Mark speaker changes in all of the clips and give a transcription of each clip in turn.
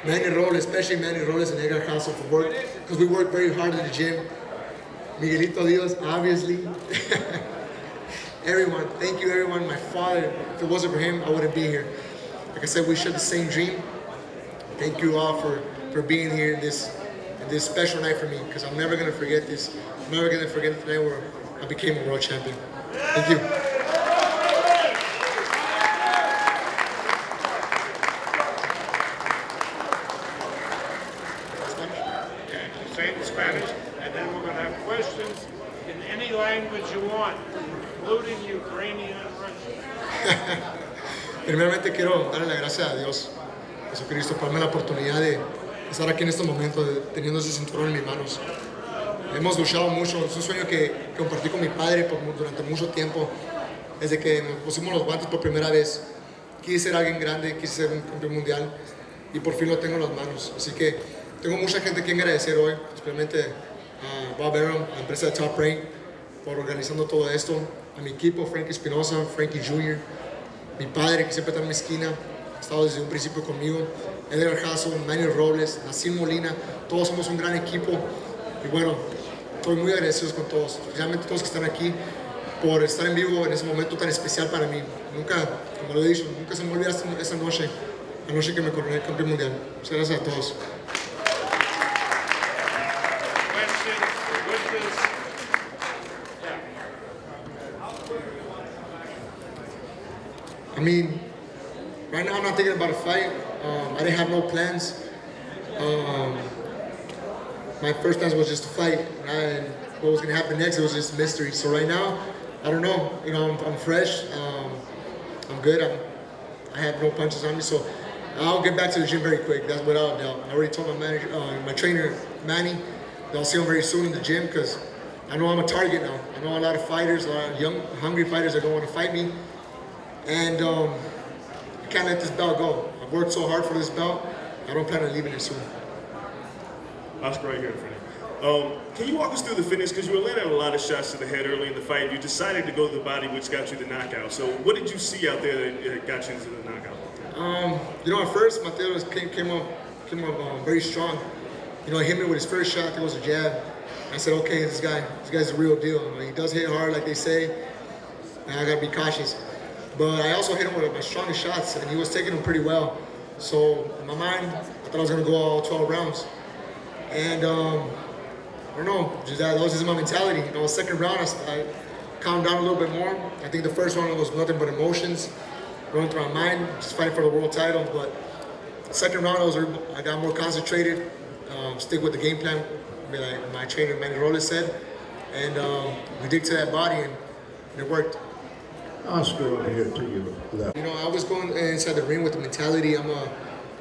Speaker 1: Manny Robles, especially Manny Robles and Edgar Hassel for work, because we work very hard in the gym. Miguelito Diaz, obviously. Everyone, thank you everyone. My father, if it wasn't for him, I wouldn't be here. Like I said, we share the same dream. Thank you all for being here in this special night for me, because I'm never gonna forget this. I'm never gonna forget the night where I became a world champion. Thank you.
Speaker 2: Say it in Spanish, and then we're going to have questions in any language you want, including Ukrainian and Russian.
Speaker 1: Primeramente quiero darle las gracias a Dios, Jesucristo, por darme la oportunidad de estar aquí en este momento, teniendo ese cinturón en mis manos. Hemos luchado mucho, es un sueño que compartí con mi padre durante mucho tiempo, desde que nos pusimos los guantes por primera vez. Quise ser alguien grande, quise ser un campeón mundial, y por fin lo tengo en las manos. Así que tengo mucha gente a quien agradecer hoy, especialmente a Bob Arum, a la empresa de Top Rank, por organizando todo esto, a mi equipo, Frankie Espinosa, Frankie Jr., mi padre, que siempre está en mi esquina, ha estado desde un principio conmigo, Edgar Hassel, Manny Robles, Nacim Molina, todos somos un gran equipo, y bueno, estoy muy agradecido con todos, especialmente todos que están aquí, por estar en vivo en ese momento tan especial para mí. Nunca, como lo he dicho, nunca se me olvida esa noche, la noche que me coroné campeón mundial. Muchas gracias a todos. I mean, right now I'm not thinking about a fight. I didn't have no plans. My first plans was just to fight, and what was gonna happen next, it was just a mystery. So right now, I don't know. You know, I'm fresh. I'm good. I have no punches on me, so I'll get back to the gym very quick. That's without a doubt. I already told my manager, my trainer, Manny, that I'll see him very soon in the gym, because I know I'm a target now. I know a lot of fighters, a lot of young, hungry fighters that don't want to fight me. And I can't let this belt go. I've worked so hard for this belt. I don't plan on leaving it soon.
Speaker 3: That's great here, Freddie. Can you walk us through the finish? Because you were landing a lot of shots to the head early in the fight. You decided to go to the body, which got you the knockout. So what did you see out there that got you into the knockout?
Speaker 1: You know, at first, Mateo came up very strong. You know, he hit me with his first shot. I think it was a jab. I said, okay, this guy's the real deal. You know, he does hit hard, like they say, and I gotta be cautious. But I also hit him with my strongest shots, and he was taking them pretty well. So in my mind, I thought I was gonna go all 12 rounds. And I don't know, just that was just my mentality. You know, the second round, I calmed down a little bit more. I think the first round was nothing but emotions running through my mind, just fighting for the world title. But the second round, I got more concentrated, stick with the game plan, like my trainer Manny Robles said, and we dig to that body, and it worked.
Speaker 4: Oscar over here to your left.
Speaker 1: You know, I was going inside the ring with the mentality I'm gonna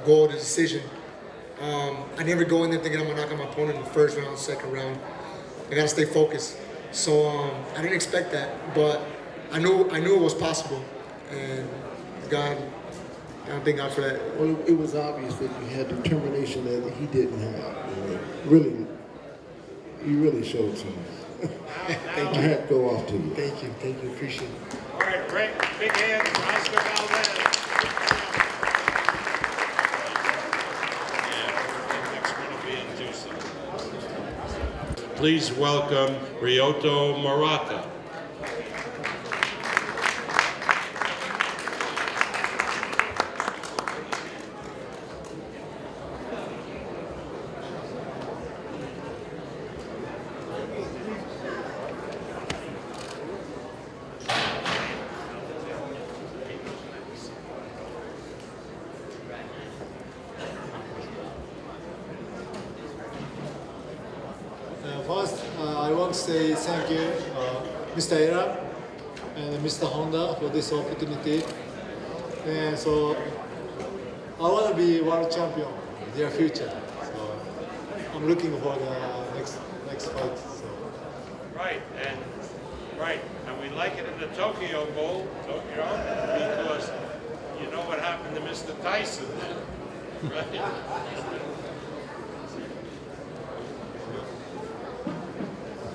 Speaker 1: go to decision. I never go in there thinking I'm gonna knock out my opponent in the first round, second round. I gotta stay focused. So I didn't expect that, but I knew it was possible, and God, I thank God for that.
Speaker 4: Well, it was obvious that you had determination that he didn't have. Really, you really showed some.
Speaker 1: Thank you.
Speaker 4: My hat go off to you.
Speaker 1: Thank you, appreciate it.
Speaker 2: All right, great. Big hands for Oscar Valdez. Yeah, next one will be in Tucson. Please welcome Ryoto Murata.
Speaker 5: First, I want to say thank you, Mr. Era and Mr. Honda for this opportunity. And so, I want to be world champion in the future. So, I'm looking for the next fight. So.
Speaker 2: Right, and we like it in the Tokyo Bowl, because you know what happened to Mr. Tyson then, right?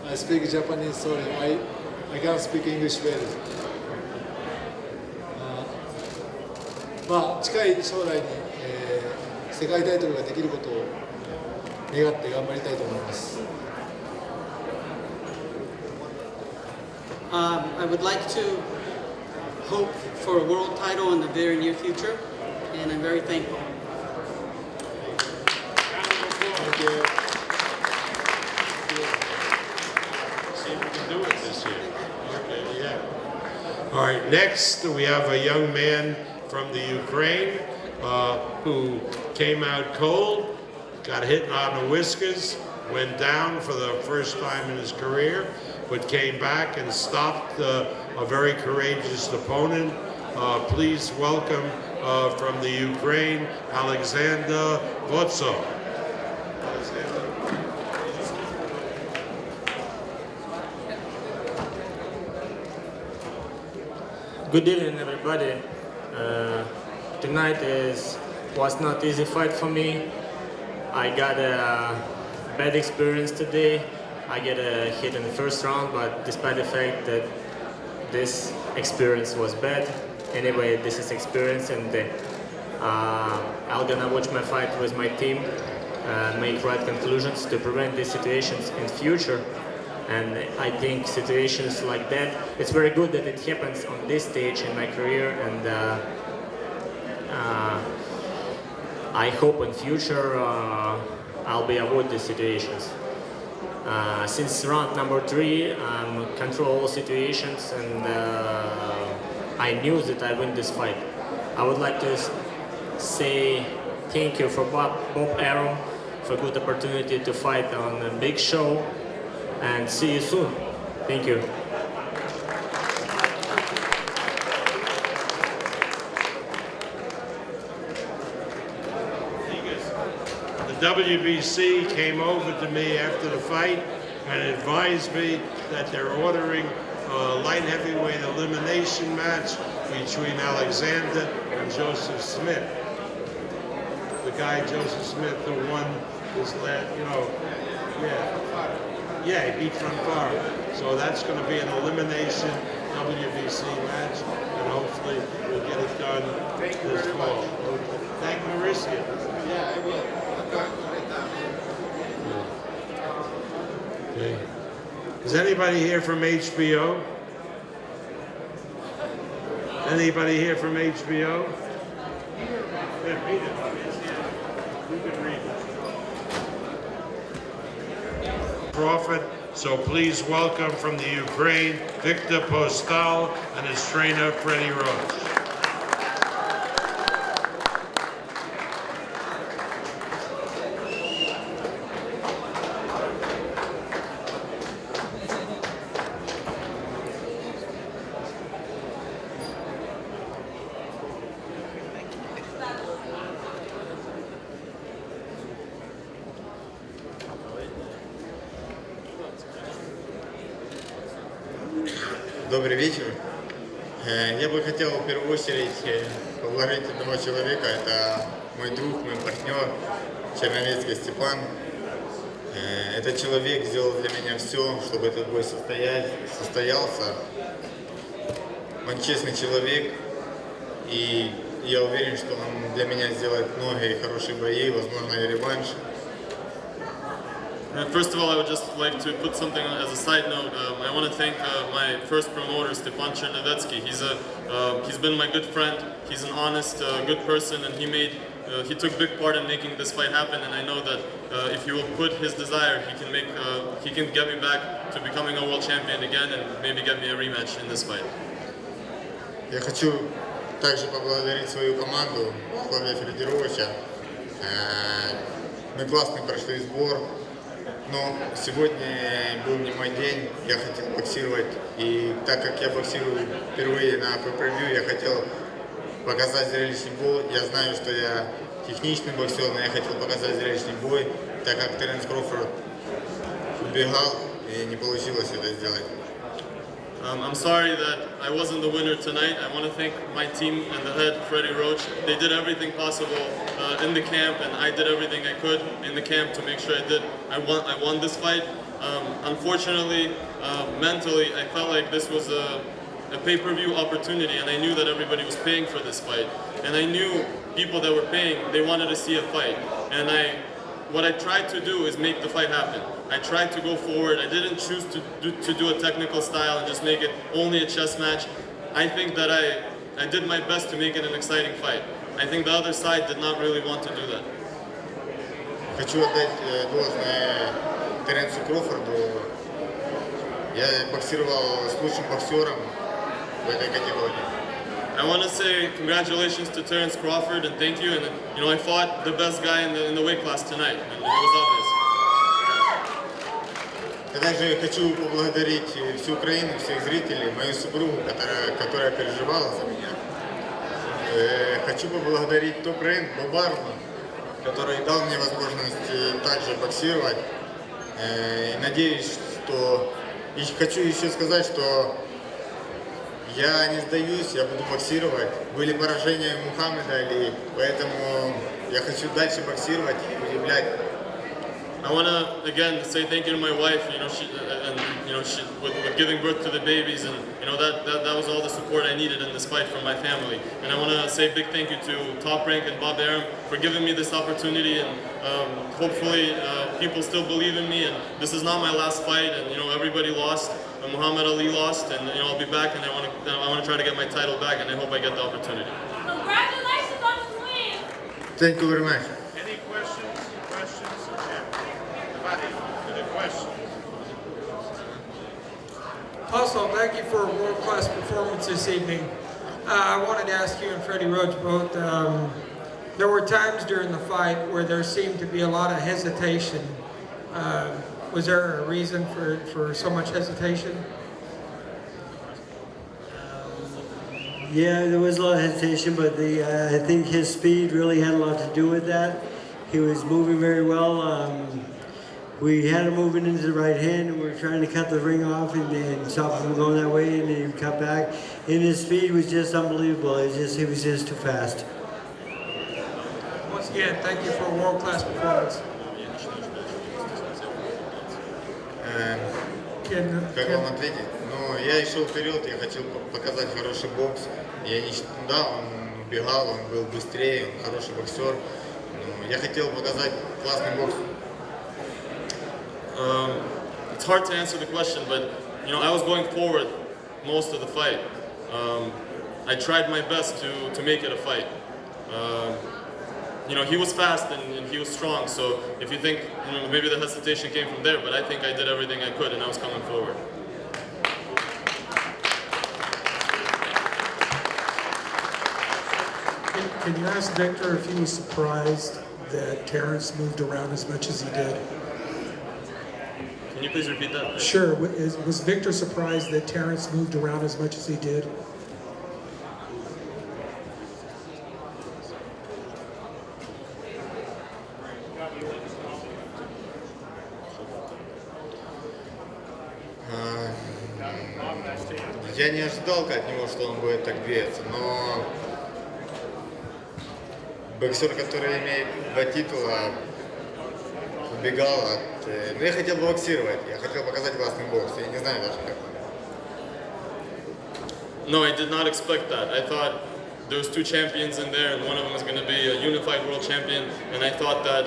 Speaker 5: I speak Japanese, sorry. I can't speak English well. まあ近い将来に、世界タイトルができることを願って頑張りたいと思います。
Speaker 6: I would like to hope for a world title in the very near future, and I'm very thankful.
Speaker 5: Thank you.
Speaker 2: See if we can do it this year. Okay, yeah. All right, next we have a young man from the Ukraine who came out cold, got hit on the whiskers, went down for the first time in his career, but came back and stopped a very courageous opponent. Please welcome from the Ukraine, Oleksandr Gvozdyk.
Speaker 7: Good evening, everybody. Tonight was not easy fight for me. I got a bad experience today. I get a hit in the first round, but despite the fact that this experience was bad, anyway, this is experience, and I'm gonna watch my fight with my team, make right conclusions to prevent these situations in future. And I think situations like that, it's very good that it happens on this stage in my career, and I hope in future I'll be avoid these situations. Since round number 3, control all situations, and I knew that I win this fight. I would like to say thank you for Bob Arum for good opportunity to fight on a big show, and see you soon. Thank you.
Speaker 2: The WBC came over to me after the fight and advised me that they're ordering a light heavyweight elimination match between Oleksandr and Joseph Smith. The guy Joseph Smith who won his last, yeah, he beat Crawford. So that's going to be an elimination WBC match, and hopefully we'll get it done this fall. Thank Mauricio. Yeah, I will. Okay. Is anybody here from HBO? Anybody here from HBO? Yeah, read it. You can read it. Crawford, so please welcome from the Ukraine, Viktor Postol and his trainer, Freddie Roach.
Speaker 8: Добрый вечер. Я бы хотел в первую очередь поблагодарить одного человека. Это мой друг, мой партнер, Черновецкий Степан. Этот человек сделал для меня все, чтобы этот бой состоялся. Он честный человек, и я уверен, что он для меня сделает много и хороших боев, возможно, и реванш.
Speaker 9: First of all, I would just like to put something as a side note. I want to thank my first promoter, Stepan Chernovetsky. He's been my good friend. He's an honest, good person, and he took big part in making this fight happen. And I know that if he will put his desire, he can get me back to becoming a world champion again, and maybe get me a rematch in this fight.
Speaker 8: Я хочу также поблагодарить свою команду, Владимира Федоровича. Мы классно прошли сбор. Но сегодня был не мой день, я хотел боксировать, и так как я боксирую впервые на ProBoxing, я хотел показать зрелищный бой. Я знаю, что я техничный боксер, но я хотел показать зрелищный бой, так как Теренс Crawford убегал, и не получилось это сделать.
Speaker 9: I'm sorry that I wasn't the winner tonight. I want to thank my team and the head, Freddie Roach. They did everything possible in the camp, and I did everything I could in the camp to make sure I won this fight. Unfortunately, mentally, I felt like this was a pay-per-view opportunity, and I knew that everybody was paying for this fight. And I knew people that were paying, they wanted to see a fight. And what I tried to do is make the fight happen. I tried to go forward. I didn't choose to do a technical style and just make it only a chess match. I think that I did my best to make it an exciting fight. I think the other side did not really want to do that.
Speaker 8: Хочу отдать должное Теренсу Крофорду. Я боксировал с лучшим боксером в этой категории.
Speaker 9: I want to say congratulations to Terence Crawford and thank you. And you know, I fought the best guy in the weight class tonight, and it was obvious.
Speaker 8: Я также хочу поблагодарить всю Украину, всех зрителей, мою супругу, которая переживала за меня. Хочу поблагодарить топ-рейнг Бобару, который дал мне возможность также боксировать. И надеюсь, что... И хочу еще сказать, что я не сдаюсь, я буду боксировать. Были поражения Мухаммеда Али, поэтому я хочу дальше боксировать и удивлять.
Speaker 9: I want to again say thank you to my wife. You know, she with giving birth to the babies, and you know that was all the support I needed in this fight from my family. And I want to say a big thank you to Top Rank and Bob Arum for giving me this opportunity. And hopefully people still believe in me. And this is not my last fight. And you know, everybody lost. Muhammad Ali lost, and you know, I'll be back. And I want to try to get my title back. And I hope I get the opportunity.
Speaker 10: Congratulations on the win.
Speaker 8: Thank you very much.
Speaker 2: Any questions? Any questions?
Speaker 11: Also, thank you for a world-class performance this evening. I wanted to ask you and Freddie Roach both, there were times during the fight where there seemed to be a lot of hesitation. Was there a reason for so much hesitation?
Speaker 12: Yeah, there was a lot of hesitation, but I think his speed really had a lot to do with that. He was moving very well. We had him moving into the right hand, and we were trying to cut the ring off and stop him from going that way, and he cut back. And his speed was just unbelievable. He was just too fast.
Speaker 11: Once again, thank you for a world-class performance.
Speaker 8: Как вам ответить? Ну, я шел вперед, я хотел показать хороший бокс. Да, он бегал, он был быстрее, он хороший боксер. Но я хотел показать классный бокс.
Speaker 9: It's hard to answer the question, but you know, I was going forward most of the fight. I tried my best to make it a fight. You know, he was fast and he was strong, so if you think, you know, maybe the hesitation came from there, but I think I did everything I could and I was coming forward.
Speaker 13: Can you ask Viktor if he was surprised that Terence moved around as much as he did?
Speaker 9: Can you please repeat that?
Speaker 13: Sure. Was Viktor surprised that Terence moved around as much as he did?
Speaker 8: Я не ожидал от него, что он будет так двигаться, но боксер, который имеет 2 титула, убегал от... Ну, я хотел боксировать, я хотел показать классный бокс, я не знаю даже как.
Speaker 9: No, I did not expect that. I thought there was 2 champions in there and one of them was going to be a unified world champion, and I thought that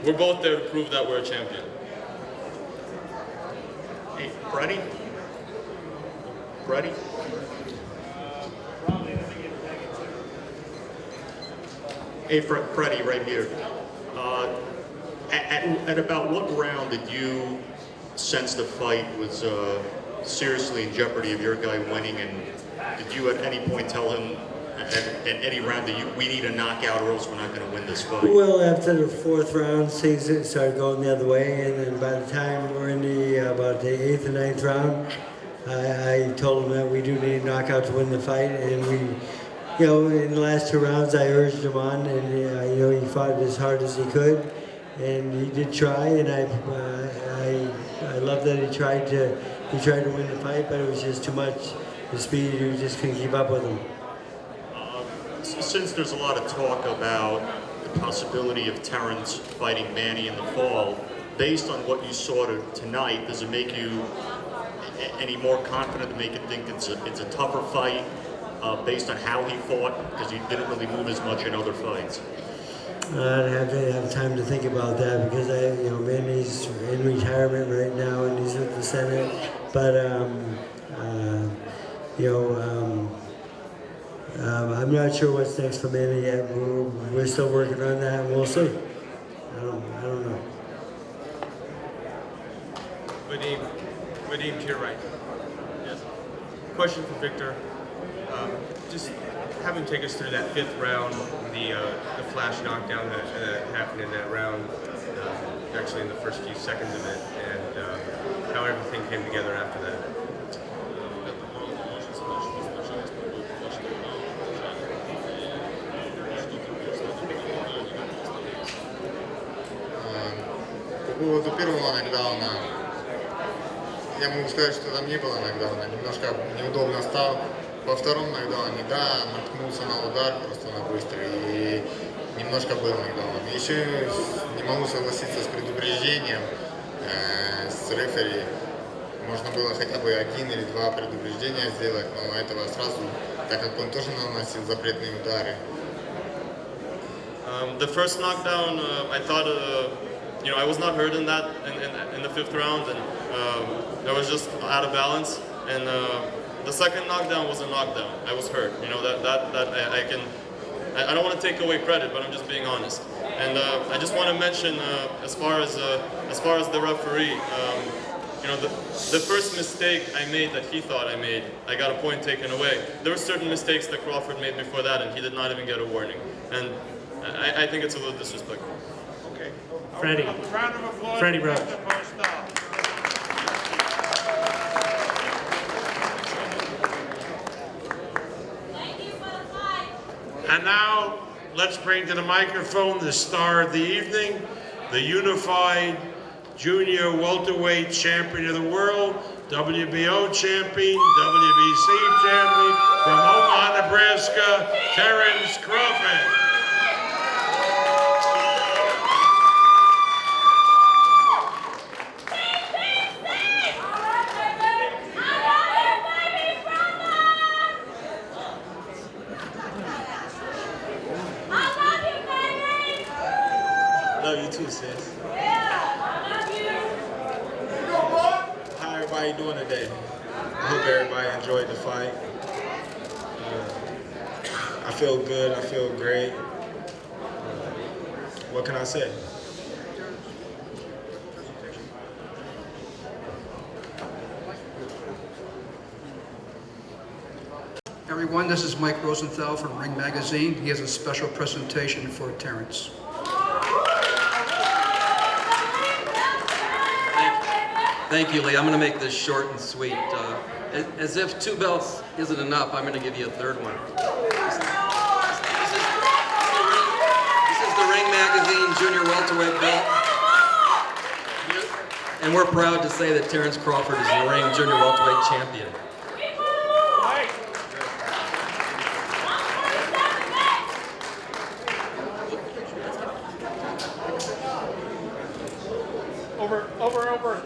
Speaker 9: we're both there to prove that we're a champion.
Speaker 14: Hey, Freddie? Freddie? Hey, Freddie, right here. At about what round did you sense the fight was seriously in jeopardy of your guy winning, and did you at any point tell him at any round that we need a knockout or else we're not going to win this fight?
Speaker 12: Well, after the 4th round, things started going the other way, and then by the time we're in about the 8th and 9th round, I told him that we do need a knockout to win the fight, and we, you know, in the last 2 rounds, I urged him on, and you know, he fought as hard as he could, and he did try, and I love that he tried to win the fight, but it was just too much. The speed, we just couldn't keep up with him.
Speaker 14: Since there's a lot of talk about the possibility of Terence fighting Manny in the fall, based on what you saw tonight, does it make you any more confident to make it think it's a tougher fight? based on how he fought? Because he didn't really move as much in other fights.
Speaker 12: I'd have to have time to think about that because Manny's in retirement right now and he's with the Senate. But I'm not sure what's next for Manny yet. We're still working on that, and we'll see. I don't know.
Speaker 15: Vadim to your right. Yes. Question for Viktor. Just have him take us through that 5th round, the flash knockdown that happened in that round, actually in the first few seconds of it, and how everything came together after that.
Speaker 8: По поводу первого нокдауна, я могу сказать, что там не было нокдауна, немножко неудобно стал. Во втором нокдауне, да, наткнулся на удар просто на быстрый и немножко был нокдаун. Еще не могу согласиться с предупреждением, с рефери. Можно было хотя бы 1 или 2 предупреждения сделать, но этого сразу, так как он тоже наносил запретные удары.
Speaker 9: The first knockdown, I thought, I was not hurt in that in the 5th round, and I was just out of balance. And the second knockdown was a knockdown. I was hurt. I don't want to take away credit, but I'm just being honest. And I just want to mention, as far as the referee, the first mistake I made that he thought I made, I got a point taken away. There were certain mistakes that Crawford made before that, and he did not even get a warning. And I think it's a little disrespectful.
Speaker 2: Okay.
Speaker 16: Freddie.
Speaker 2: Round of applause.
Speaker 16: Freddie Roach.
Speaker 2: And now, let's bring to the microphone the star of the evening, the unified junior welterweight champion of the world, WBO champion, WBC champion, from Omaha, Nebraska, Terence Crawford.
Speaker 17: Love you too, sis. How everybody doing today? I hope everybody enjoyed the fight. I feel good, I feel great. What can I say?
Speaker 18: Everyone, this is Mike Rosenthal from Ring Magazine. He has a special presentation for Terence.
Speaker 19: Thank you, Lee. I'm going to make this short and sweet. As if 2 belts isn't enough, I'm going to give you a 3rd one. This is the Ring Magazine Junior Welterweight belt. And we're proud to say that Terence Crawford is the Ring Junior Welterweight champion.
Speaker 2: Over.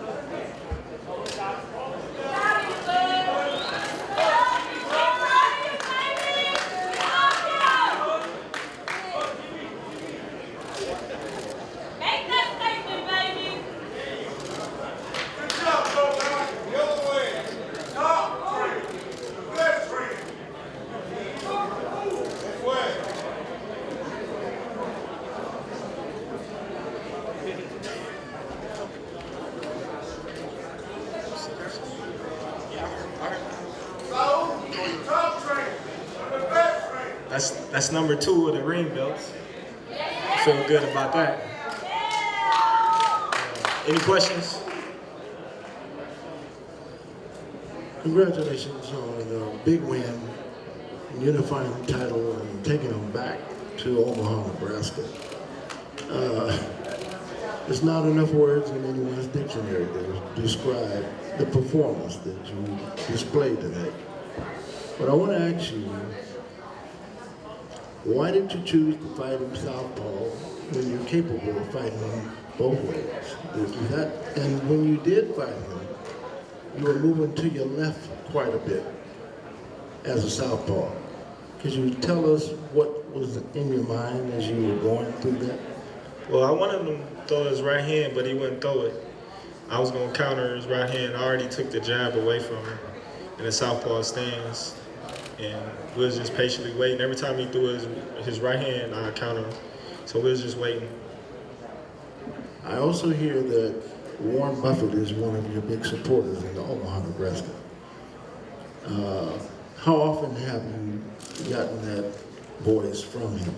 Speaker 17: That's number 2 of the ring belts. Feel good about that. Any questions?
Speaker 4: Congratulations on the big win, unifying the title and taking them back to Omaha, Nebraska. There's not enough words in anyone's dictionary to describe the performance that you displayed tonight. But I want to ask you, why did you choose to fight him southpaw when you're capable of fighting him both ways? And when you did fight him, you were moving to your left quite a bit as a southpaw. Could you tell us what was in your mind as you were going through that?
Speaker 17: Well, I wanted him to throw his right hand, but he wouldn't throw it. I was going to counter his right hand. I already took the jab away from him in the southpaw stance, and we was just patiently waiting. Every time he threw his right hand, I countered him. So we was just waiting.
Speaker 4: I also hear that Warren Buffett is one of your big supporters in the Omaha, Nebraska. How often have you gotten that voice from him?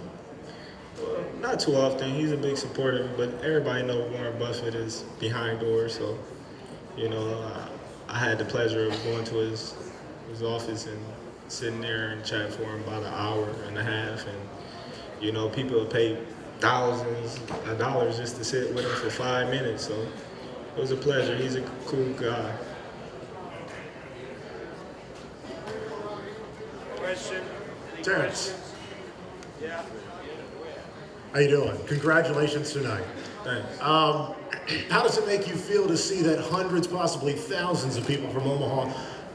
Speaker 17: Well, not too often. He's a big supporter, but everybody knows Warren Buffett is behind doors. So, you know, I had the pleasure of going to his office and sitting there and chatting for him about an hour and a half. And, you know, people have paid thousands of dollars just to sit with him for 5 minutes. So it was a pleasure. He's a cool guy.
Speaker 3: Question?
Speaker 16: Terence.
Speaker 3: Yeah.
Speaker 16: How you doing? Congratulations tonight.
Speaker 17: Thanks.
Speaker 16: How does it make you feel to see that hundreds, possibly thousands of people from Omaha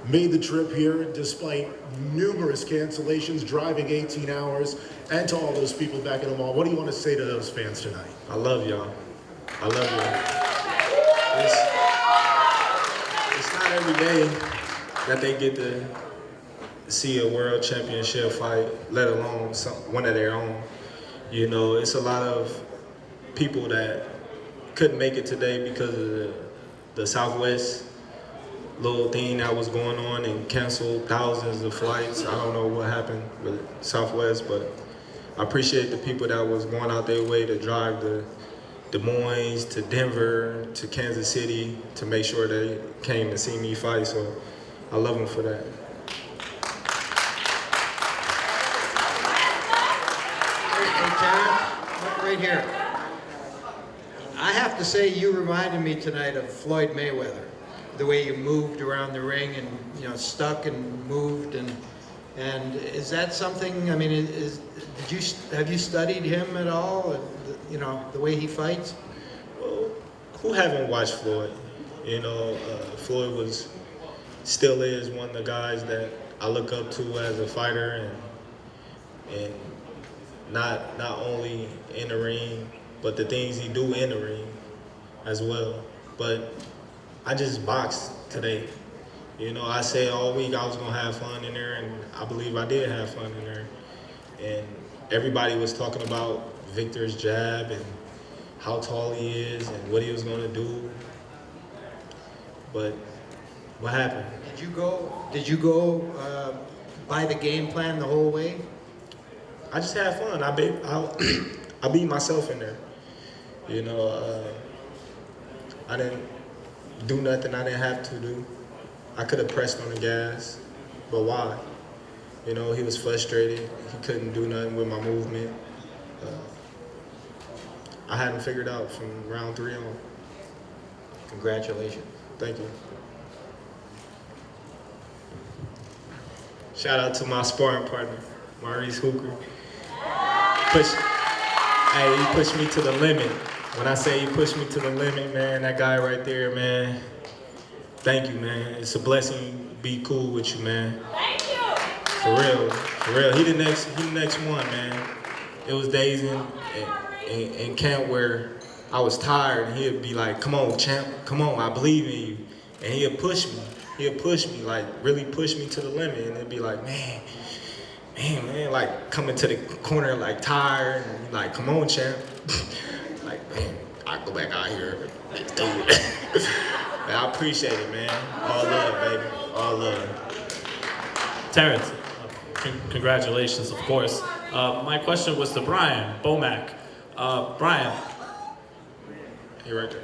Speaker 16: made the trip here despite numerous cancellations, driving 18 hours, and to all those people back in Omaha? What do you want to say to those fans tonight?
Speaker 17: I love y'all. I love y'all. It's not every day that they get to see a world championship fight, let alone one of their own. You know, it's a lot of people that couldn't make it today because of the Southwest little thing that was going on and canceled thousands of flights. I don't know what happened with Southwest, but I appreciate the people that was going out their way to drive to Des Moines, to Denver, to Kansas City to make sure they came to see me fight. So I love them for that.
Speaker 20: Right here. I have to say you reminded me tonight of Floyd Mayweather. The way you moved around the ring and, you know, stuck and moved, and is that something, I mean, have you studied him at all? You know, the way he fights?
Speaker 17: Well, who haven't watched Floyd? You know, Floyd still is one of the guys that I look up to as a fighter, and not only in the ring, but the things he do in the ring as well. But I just boxed today. You know, I said all week I was gonna have fun in there, and I believe I did have fun in there. And everybody was talking about Viktor's jab and how tall he is and what he was gonna do. But what happened?
Speaker 20: Did you go by the game plan the whole way?
Speaker 17: I just had fun. I beat myself in there. You know, I didn't do nothing I didn't have to do. I could have pressed on the gas, but why? You know, he was frustrated. He couldn't do nothing with my movement. I had him figured out from round 3 on.
Speaker 20: Congratulations.
Speaker 17: Thank you. Shout out to my sparring partner, Maurice Hooker. He pushed me to the limit. When I say he pushed me to the limit, man, that guy right there, man, thank you, man. It's a blessing to be cool with you, man.
Speaker 10: Thank you.
Speaker 17: For real. He the next one, man. It was days in camp where I was tired, and he'd be like, come on, champ, come on, I believe in you. And he'd push me, like really push me to the limit, and it'd be like, man, like coming to the corner like tired, and like, come on, champ. Like, man, I go back out here, let's do it. Man, I appreciate it, man. All love, baby, all love.
Speaker 21: Terence, congratulations, of course. My question was to Brian Bomack. Brian.
Speaker 17: Hey, right there.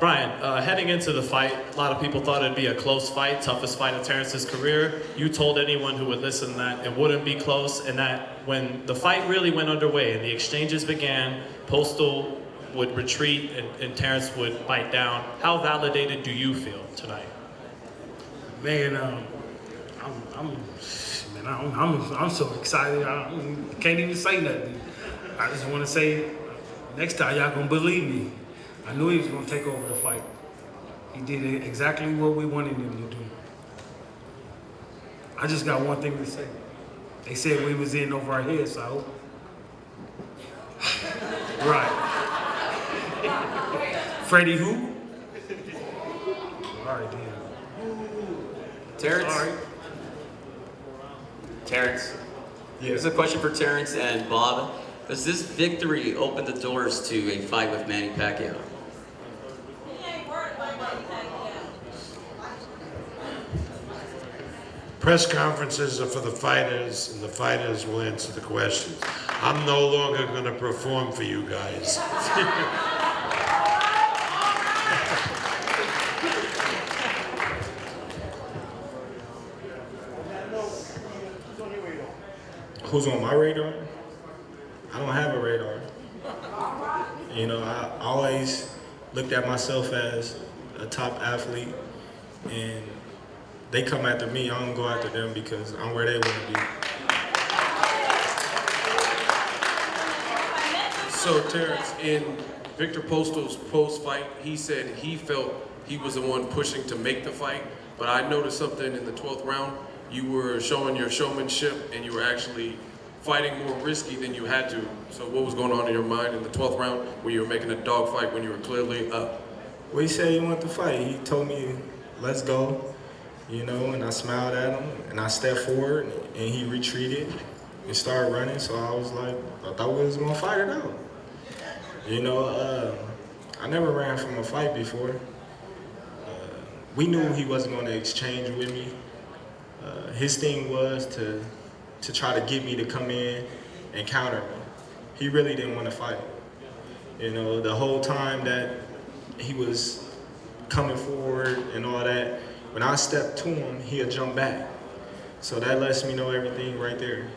Speaker 21: Brian, heading into the fight, a lot of people thought it'd be a close fight, toughest fight of Terence's career. You told anyone who would listen that it wouldn't be close, and that when the fight really went underway and the exchanges began, Postol would retreat and Terence would bite down. How validated do you feel tonight?
Speaker 13: Man, I'm so excited. I can't even say nothing. I just want to say, next time y'all gonna believe me. I knew he was gonna take over the fight. He did exactly what we wanted him to do. I just got one thing to say. They said we was in over our heads, so I hope. Right. Freddie who? All right, then.
Speaker 1: Terrence?
Speaker 13: Sorry.
Speaker 1: Terrence? Here's a question for Terrence and Bob. Does this victory open the doors to a fight with Manny Pacquiao?
Speaker 2: Press conferences are for the fighters, and the fighters will answer the questions. I'm no longer going to perform for you guys.
Speaker 17: Who's on my radar? I don't have a radar. You know, I always looked at myself as a top athlete, and they come after me. I don't go after them because I'm where they want to be.
Speaker 22: So Terrence, in Viktor Postol's post-fight, he said he felt he was the one pushing to make the fight, but I noticed something in the 12th round. You were showing your showmanship and you were actually fighting more risky than you had to. So what was going on in your mind in the 12th round when you were making a dogfight when you were clearly up?
Speaker 17: Well, he said he wanted to fight. He told me, let's go, you know, and I smiled at him and I stepped forward and he retreated and started running. So I was like, I thought we was gonna fight it out. You know, I never ran from a fight before. We knew he wasn't gonna exchange with me. His thing was to try to get me to come in and counter me. He really didn't want to fight. You know, the whole time that he was coming forward and all that, when I stepped to him, he'd jump back. So that lets me know everything right there.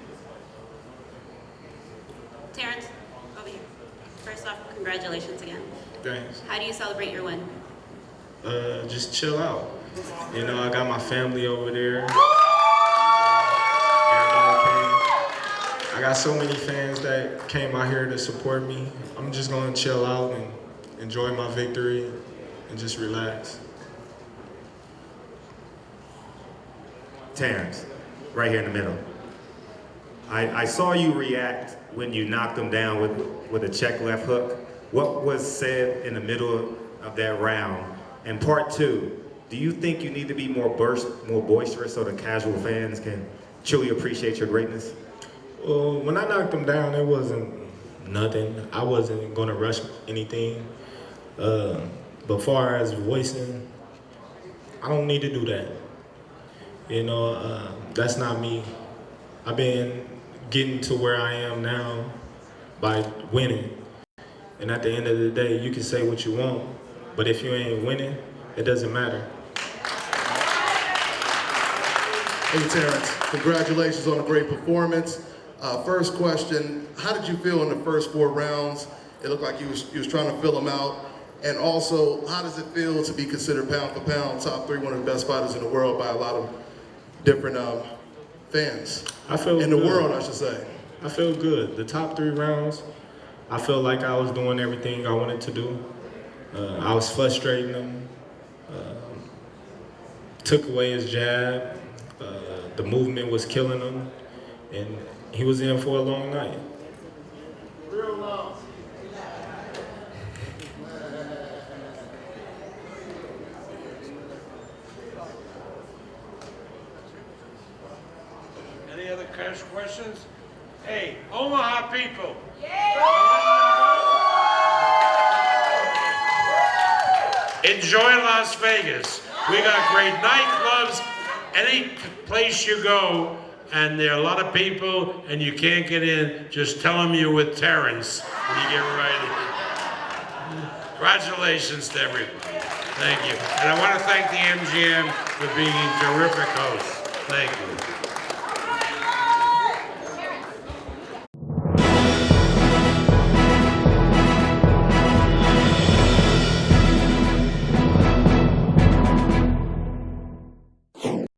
Speaker 23: Terrence, over here. First off, congratulations again.
Speaker 17: Thanks.
Speaker 23: How do you celebrate your win?
Speaker 17: Just chill out. You know, I got my family over there. I got so many fans that came out here to support me. I'm just gonna chill out and enjoy my victory and just relax.
Speaker 24: Terrence, right here in the middle. I saw you react when you knocked him down with a check left hook. What was said in the middle of that round? And part two, do you think you need to be more boisterous so the casual fans can truly appreciate your greatness?
Speaker 17: Well, when I knocked him down, it wasn't nothing. I wasn't gonna rush anything. But far as voicing, I don't need to do that. You know, that's not me. I've been getting to where I am now by winning. And at the end of the day, you can say what you want, but if you ain't winning, it doesn't matter.
Speaker 25: Hey Terrence, congratulations on a great performance. First question, how did you feel in the first 4 rounds? It looked like you was trying to fill them out. And also, how does it feel to be considered pound for pound, top 3, one of the best fighters in the world by a lot of different fans?
Speaker 17: I feel
Speaker 25: in
Speaker 17: good.
Speaker 25: the world, I should say.
Speaker 17: I feel good. The top 3 rounds, I feel like I was doing everything I wanted to do. I was frustrating him. Took away his jab. The movement was killing him. And he was in for a long night.
Speaker 25: Real long.
Speaker 26: Any other questions? Hey, Omaha people. Enjoy Las Vegas. We got great nightclubs. Any place you go, and there are a lot of people, and you can't get in, just tell them you're with Terrence, and you get right in. Congratulations to everybody. Thank you. And I want to thank the MGM for being terrific hosts. Thank you.